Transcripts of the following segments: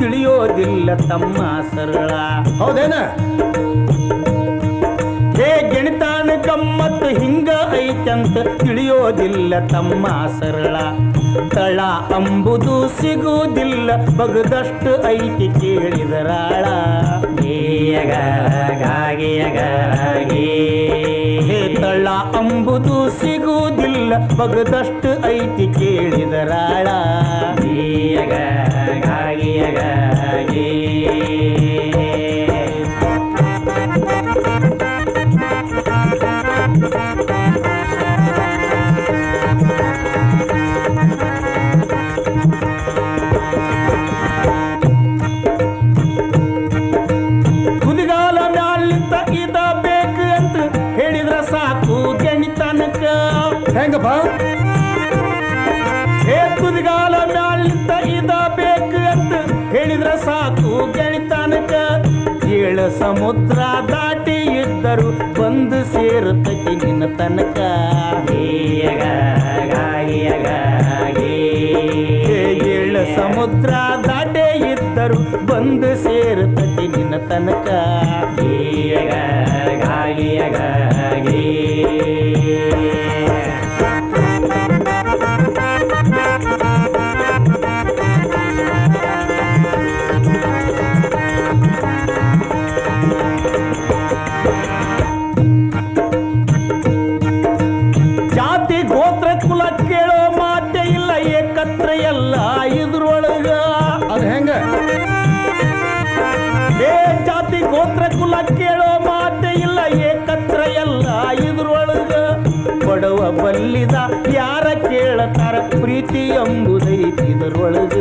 ತಿಳಿಯೋದಿಲ್ಲ ತಮ್ಮ ಸರಳ. ಹೌದೇನ? ಹೇ ಗಣಿತಾನ ಗಮ್ಮತ್ತು ಹಿಂಗ ಐತಂತ ತಿಳಿಯೋದಿಲ್ಲ ತಮ್ಮ ಸರಳ. ತಳ ಅಂಬುದು ಸಿಗುವುದಿಲ್ಲ ಬಗದಷ್ಟು ಐತಿ ಕೇಳಿದರಾಳ. ಹೇ ತಳ ಅಂಬುದು ಸಿಗುವುದಿಲ್ಲ ಬಗದಷ್ಟು ಐತಿ ಕೇಳಿದರಾಳ. ಕುದಿಗಾಲ ಮ್ಯಾಲಿಂತ ಇದ ಬೇಕು ಅಂತ ಹೇಳಿದ್ರ ಸಾಕು ಗಣಿತನಕ. ಹೆಂಗಪ್ಪ? ಹೇ ಕುದಿಗಾಲ ಮ್ಯಾಲಿಂತ ಇದ ಬೇಕು ಅಂತ ಹೇಳಿದ್ರ ಸಾಕು ಗಣಿತನಕ. 7 ಸಮುದ್ರ ದಾಟಿ ಇದ್ದರು ಬಂದು ಸೇರುತ್ತೈತಿ ನಿನ್ನ ತನಕ. 7 ಸಮುದ್ರ ದಾಟೆ ಇದ್ದರು ಬಂದು ಸೇರುತ್ತೈತಿ ನಿನ್ನ ತನಕ. ಜಾತಿ ಗೋತ್ರ ಕುಲ ಕೇಳೋ ಮಾತೆ ಇಲ್ಲ ಏಕತ್ರ ಎಲ್ಲ ಇದ್ರೊಳಗ. ಅದು ಹೆಂಗ? ಏ ಜಾತಿ ಗೋತ್ರ ಕುಲ ಕೇಳೋ ಮಾತೆ ಇಲ್ಲ ಏಕತ್ರ ಎಲ್ಲ ಇದ್ರೊಳಗ. ಬಡವ ಬಲ್ಲಿದ ಯಾರ ಕೇಳತಾರ ಪ್ರೀತಿ ಎಂಬುದೈತಿ ಇದರೊಳಗ.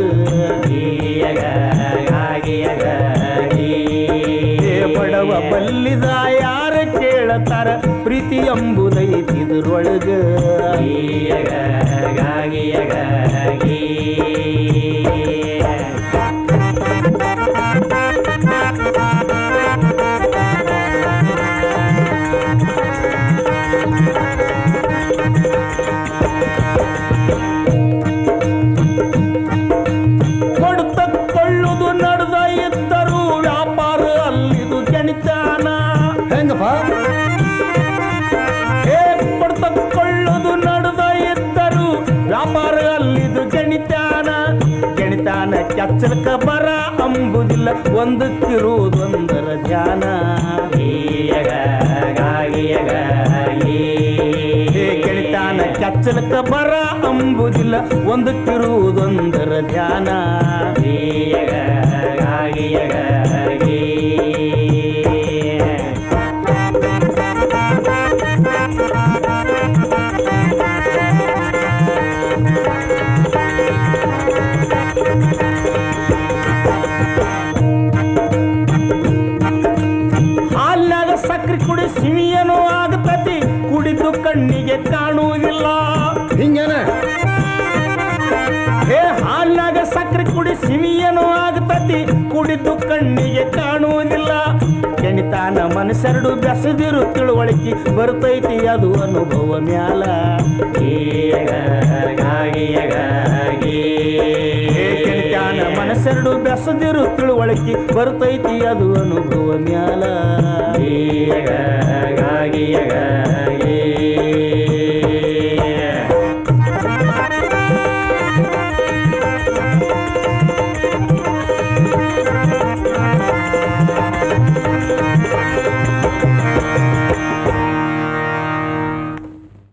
ಬಡವ ಬಲ್ಲಿದ ಯಾರ ಕೇಳತಾರ ಪ್ರೀತಿ ಎಂಬುದೈತಿ ಇದರೊಳಗ. ಕೊಡುತ್ತಕೊಳ್ಳುವುದು ನಡೆದ ಇದ್ದರು ವ್ಯಾಪಾರ ಅಲ್ಲಿದು ಗಣಿತಾನ. ಹೆಂಗಪ್ಪ? ಹೇ ಕೊಡುತ್ತಕೊಳ್ಳುವುದು ನಡೆದ ಇದ್ದರು ವ್ಯಾಪಾರ ಅಲ್ಲಿದು ಗಣಿತಾನ. ಗಣಿತಾನ ಕೆಚ್ಚಲಕ ಬರ ಅಂಬುದಿಲ್ಲ ಒಂದಕ್ಕಿರುವುದೊಂದರ ಧ್ಯಾನ. ಗಣಿತಾನ ಕೆಚ್ಚಲಕ ಬರ ಅಂಬುದಿಲ್ಲ ಒಂದಕ್ಕಿರುವುದೊಂದರ ಧ್ಯಾನ. ಹಾಲ್ನಾಗ ಸಕ್ರೆ ಕುಡಿ ಸಿಹಿಯನೂ ಆಗತತಿ ಕುಡಿದು ಕಣ್ಣಿಗೆ ಕಾಣುವುದಿಲ್ಲ. ಹಿಂಗೇನ? ಹೇ ಹಾಲ್ನಾಗ ಸಕ್ರೆ ಕುಡಿ ಸಿಹಿಯನೂ ಆಗತತಿ ಕುಡಿದು ಕಣ್ಣಿಗೆ ಕಾಣುವುದಿಲ್ಲ. ಗಣಿತಾನ ಮನಸ್ಸೆರಡು ಬೆಸದಿರು ತಿಳುವಳಿಕೆ ಬರ್ತೈತಿ ಅದು ಅನುಭವ ಮ್ಯಾಲ. ಗಣಿತಾನ ಮನಸ್ಸೆರಡು ಬೆಸದಿರು ತಿಳುವಳಿಕೆ ಬರ್ತೈತಿ ಅದು ಅನುಭವ ಮ್ಯಾಲ.